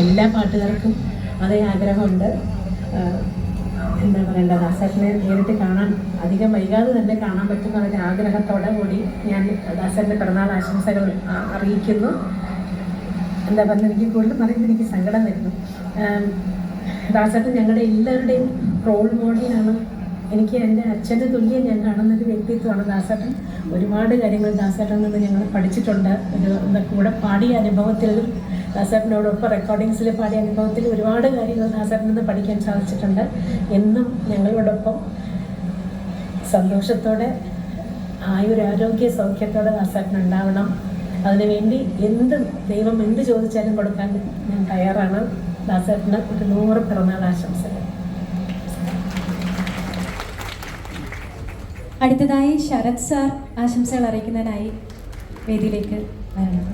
എല്ലാ പാട്ടുകാർക്കും അതേ ആഗ്രഹമുണ്ട്. എന്താ പറയേണ്ടത്, ദാസേട്ടനെ നേരിട്ട് കാണാൻ അധികം വൈകാതെ തന്നെ കാണാൻ പറ്റുന്ന ഒരു ആഗ്രഹത്തോടെ കൂടി ഞാൻ ദാസേട്ടൻ്റെ പിറന്നാൾ ആശംസകൾ അറിയിക്കുന്നു. എന്താ പറഞ്ഞാൽ എനിക്ക് കൂടുതൽ പറയുമ്പോൾ എനിക്ക് സങ്കടം വരുന്നു. ദാസേട്ടൻ ഞങ്ങളുടെ എല്ലാവരുടെയും റോൾ മോഡലാണ്. എനിക്ക് എൻ്റെ അച്ഛൻ്റെ തുല്യം ഞാൻ കാണുന്നൊരു വ്യക്തിത്വമാണ് ദാസേട്ടൻ. ഒരുപാട് കാര്യങ്ങൾ ദാസേട്ടനിൽ നിന്ന് ഞങ്ങൾ പഠിച്ചിട്ടുണ്ട്. കൂടെ പാടിയ അനുഭവത്തിലും ദാസേട്ടനോടൊപ്പം റെക്കോർഡിങ്സിൽ പാടിയ അനുഭവത്തിൽ ഒരുപാട് കാര്യങ്ങൾ ദാസേട്ടനിൽ നിന്ന് പഠിക്കാൻ സാധിച്ചിട്ടുണ്ട്. എന്നും ഞങ്ങളോടൊപ്പം സന്തോഷത്തോടെ ആയുരാരോഗ്യ സൗഖ്യത്തോടെ ദാസേട്ടൻ ഉണ്ടാവണം. അതിനുവേണ്ടി ദൈവം എന്ത് ചോദിച്ചാലും കൊടുക്കാൻ ഞാൻ തയ്യാറാണ്. ദാസേട്ടന് ഒരു 100 പിറന്നാൾ ആശംസകൾ. അടുത്തതായി ശരത് സാർ ആശംസകൾ അറിയിക്കുന്നതിനായി വേദിയിലേക്ക് വരണം.